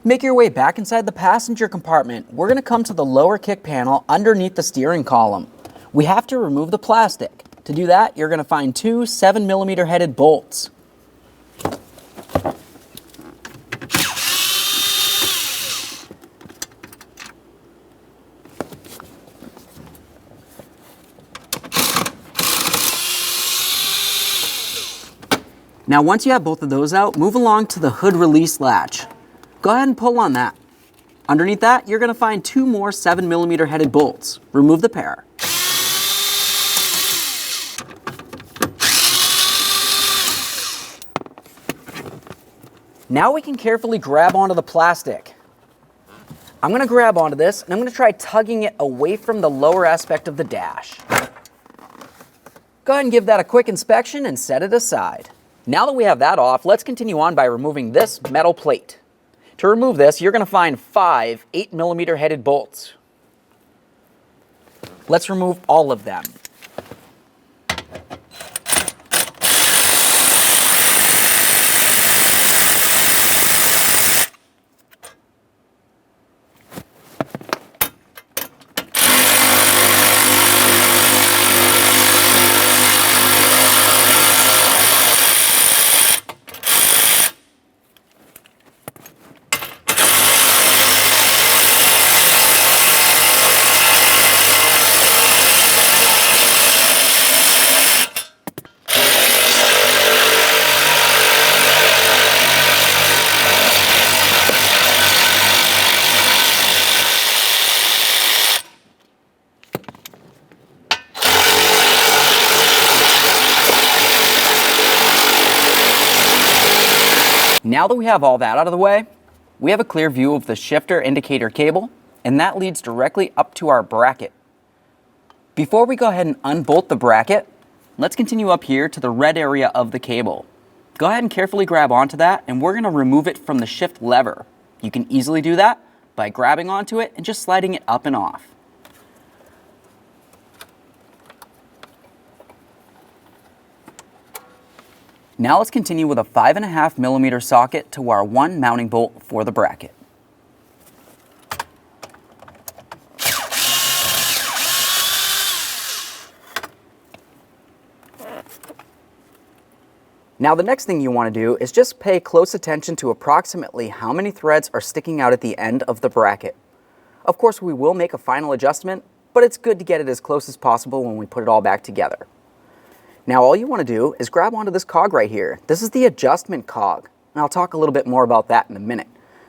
Make your way back inside the passenger compartment. We're going to come to the lower kick panel underneath the steering column. We have to remove the plastic. To do that, you're going to find two 7mm headed bolts. Now once you have both of those out, move along to the hood release latch. Go ahead and pull on that. Underneath that, you're going to find two more 7mm headed bolts. Remove the pair. Now we can carefully grab onto the plastic. I'm going to grab onto this and I'm going to try tugging it away from the lower aspect of the dash. Go ahead and give that a quick inspection and set it aside. Now that we have that off, let's continue on by removing this metal plate. To remove this, you're going to find 5 8mm headed bolts. Let's remove all of them. Now that we have all that out of the way, we have a clear view of the shifter indicator cable, and that leads directly up to our bracket. Before we go ahead and unbolt the bracket, let's continue up here to the red area of the cable. Go ahead and carefully grab onto that, and we're going to remove it from the shift lever. You can easily do that by grabbing onto it and just sliding it up and off. Now let's continue with a 5.5mm socket to our one mounting bolt for the bracket. Now the next thing you want to do is just pay close attention to approximately how many threads are sticking out at the end of the bracket. Of course, we will make a final adjustment, but it's good to get it as close as possible when we put it all back together. Now all you want to do is grab onto this cog right here. This is the adjustment cog, and I'll talk a little bit more about that in a minute.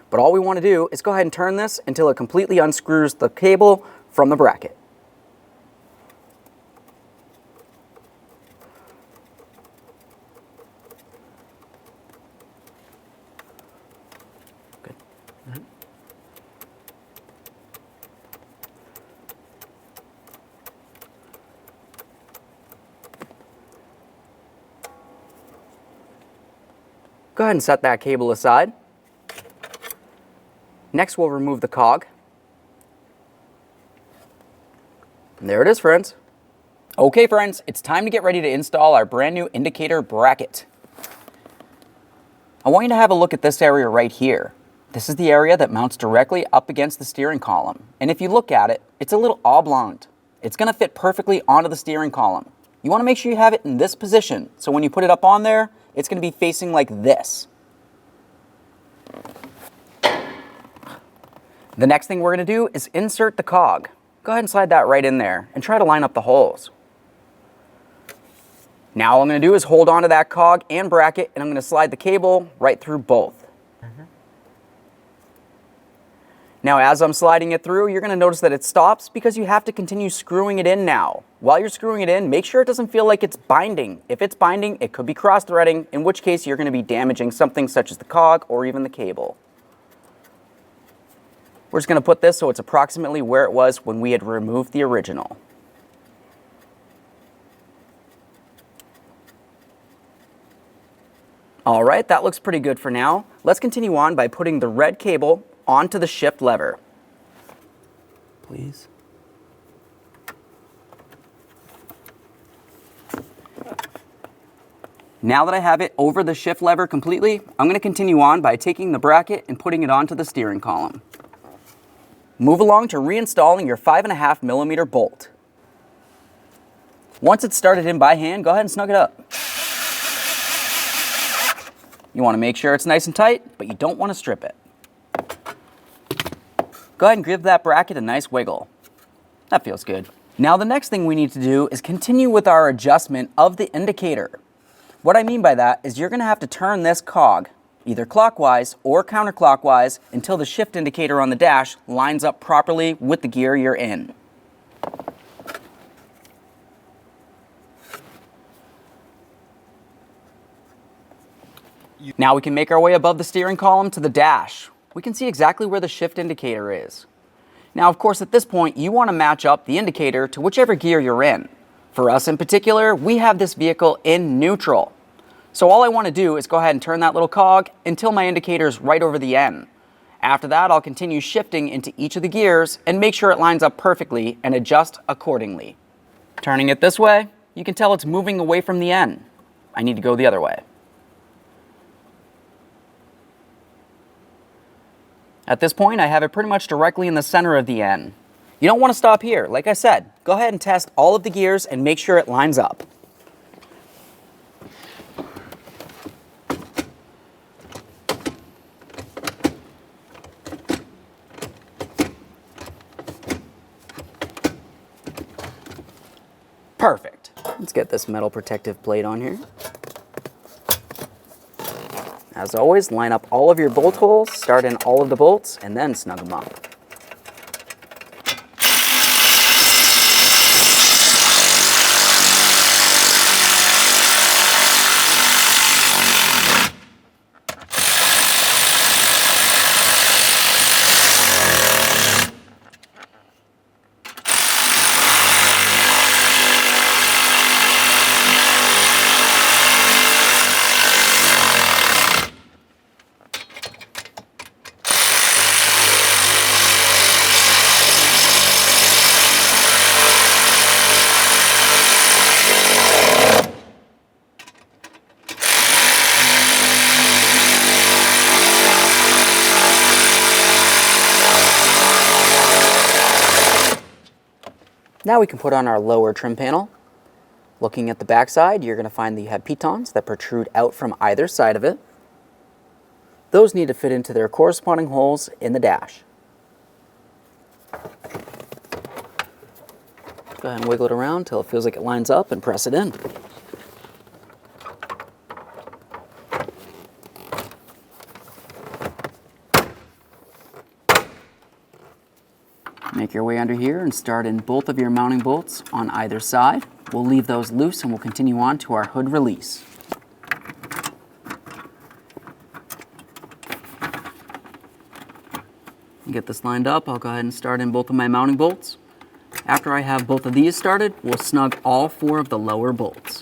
But all we want to do is go ahead and turn this until it completely unscrews the cable from the bracket. Good. Go ahead and set that cable aside. Next, we'll remove the cog. And there it is, friends. Okay, friends, it's time to get ready to install our brand new indicator bracket. I want you to have a look at this area right here. This is the area that mounts directly up against the steering column. And if you look at it, it's a little oblong. It's going to fit perfectly onto the steering column. You want to make sure you have it in this position, so when you put it up on there, it's going to be facing like this. The next thing we're going to do is insert the cog. Go ahead and slide that right in there and try to line up the holes. Now all I'm going to do is hold on to that cog and bracket, and I'm going to slide the cable right through both. Now as I'm sliding it through, you're going to notice that it stops because you have to continue screwing it in now. While you're screwing it in, make sure it doesn't feel like it's binding. If it's binding, it could be cross-threading, in which case you're going to be damaging something such as the cog or even the cable. We're just going to put this so it's approximately where it was when we had removed the original. All right, that looks pretty good for now. Let's continue on by putting the red cable onto the shift lever. Please. Now that I have it over the shift lever completely, I'm going to continue on by taking the bracket and putting it onto the steering column. Move along to reinstalling your 5.5mm bolt. Once it's started in by hand, go ahead and snug it up. You want to make sure it's nice and tight, but you don't want to strip it. Go ahead and give that bracket a nice wiggle. That feels good. Now the next thing we need to do is continue with our adjustment of the indicator. What I mean by that is you're going to have to turn this cog either clockwise or counterclockwise until the shift indicator on the dash lines up properly with the gear you're in. Now we can make our way above the steering column to the dash. We can see exactly where the shift indicator is. Now, of course, at this point, you want to match up the indicator to whichever gear you're in. For us in particular, we have this vehicle in neutral. So all I want to do is go ahead and turn that little cog until my indicator is right over the N. After that, I'll continue shifting into each of the gears and make sure it lines up perfectly and adjust accordingly. Turning it this way, you can tell it's moving away from the N. I need to go the other way. At this point, I have it pretty much directly in the center of the N. You don't want to stop here. Like I said, go ahead and test all of the gears and make sure it lines up. Perfect. Let's get this metal protective plate on here. As always, line up all of your bolt holes, start in all of the bolts, and then snug them up. Now we can put on our lower trim panel. Looking at the back side, you're going to find that you have pitons that protrude out from either side of it. Those need to fit into their corresponding holes in the dash. Go ahead and wiggle it around until it feels like it lines up and press it in. Make your way under here and start in both of your mounting bolts on either side. We'll leave those loose and we'll continue on to our hood release. Get this lined up, I'll go ahead and start in both of my mounting bolts. After I have both of these started, we'll snug all 4 of the lower bolts.